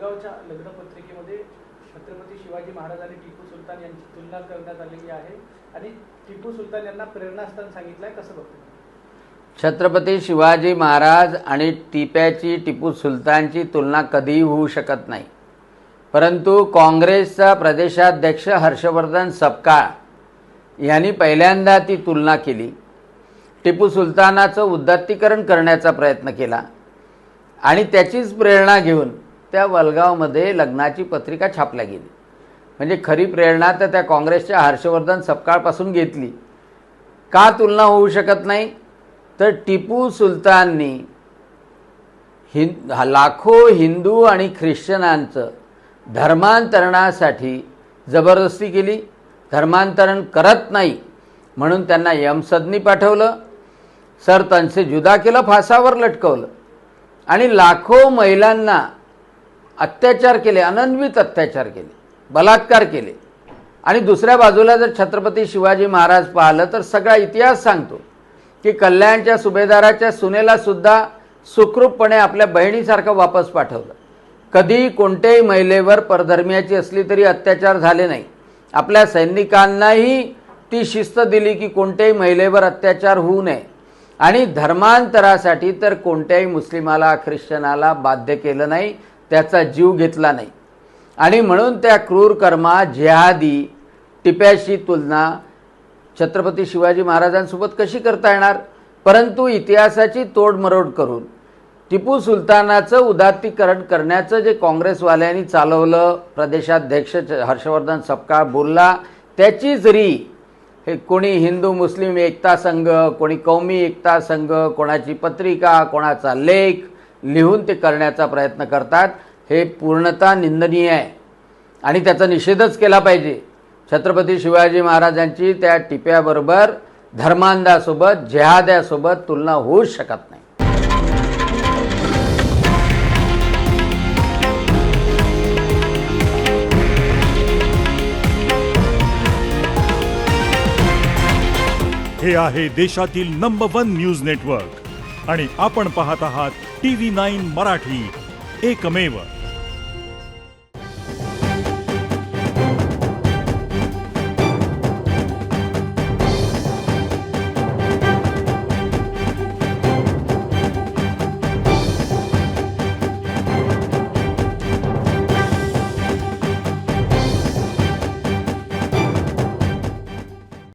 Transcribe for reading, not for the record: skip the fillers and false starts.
वलगावच्या लग्नपत्रिकेमध्ये छत्रपती शिवाजी महाराज आणि टिपू सुलतान यांची तुलना करण्यात आलेली आहे आणि टिपू सुलतान यांना प्रेरणास्थान सांगितलंय, कसं बघतो? छत्रपती शिवाजी महाराज आणि टिपू सुलतानची तुलना कधीही होऊ शकत नाही, परंतु काँग्रेसचा प्रदेशाध्यक्ष हर्षवर्धन सपकाळ यांनी पहिल्यांदा ती तुलना केली. टिपू सुलतानाचं उदात्तीकरण करण्याचा प्रयत्न केला आणि त्याचीच प्रेरणा घेऊन त्या वलगावमध्ये लग्नाची पत्रिका छापल्या गेली. म्हणजे खरी प्रेरणा तर त्या काँग्रेसच्या हर्षवर्धन सपकाळपासून घेतली. का तुलना होऊ शकत नाही? तर टिपू सुलताननी लाखो हिंदू आणि ख्रिश्चनांचं धर्मांतरणासाठी जबरदस्ती केली. धर्मांतरण करत नाही म्हणून त्यांना यमसदनी पाठवलं, सर तनसे जुदा केलं, फासावर लटकवलं आणि लाखो महिलांना अत्याचार केले, अनन्वित अत्याचार केले, बलात्कार केले. आणि दुसऱ्या बाजूला जर छत्रपती शिवाजी महाराज पाहिलं तर सगळा इतिहास सांगतो की कल्याणच्या सुभेदाराच्या सुनेला सुद्धा सुखरूपपणे आपल्या बहिणीसारखं वापस पाठवलं. कधी कोणत्याही महिलेवर परधर्मीयाची असली तरी अत्याचार झाले नाही. आपल्या सैनिकांनाही ती शिस्त दिली की कोणत्याही महिलेवर अत्याचार होऊ नये आणि धर्मांतरासाठी तर कोणत्याही मुस्लिमाला ख्रिश्चनाला बाध्य केलं नाही, त्याचा जीव घेतला नाही. आणि म्हणून त्या क्रूर कर्मा जिहादी टिप्याशी तुलना छत्रपती शिवाजी महाराजांसोबत कशी करता येणार? परंतु इतिहासाची तोडमरोड करून टिपू सुलतानाचं उदात्तीकरण करण्याचं जे काँग्रेसवाल्यांनी चालवलं, प्रदेशाध्यक्ष हर्षवर्धन सपकाळ बोलला त्याचीच री हे कोणी हिंदू मुस्लिम एकता संघ, कोणी कौमी एकता संघ, कोणाची पत्रिका, कोणाचा लेख लिहून ते करण्याचा प्रयत्न करतात. हे पूर्णतः निंदनीय आहे आणि त्याचा निषेधच केला पाहिजे. छत्रपती शिवाजी महाराजांची त्या टिप्याबरोबर धर्मांधासोबत जिहाद्यासोबत तुलना होऊच शकत नाही. हे आहे देशातील नंबर 1 न्यूज नेटवर्क आणि आपण पाहत आहात TV9 मराठी, एकमेव.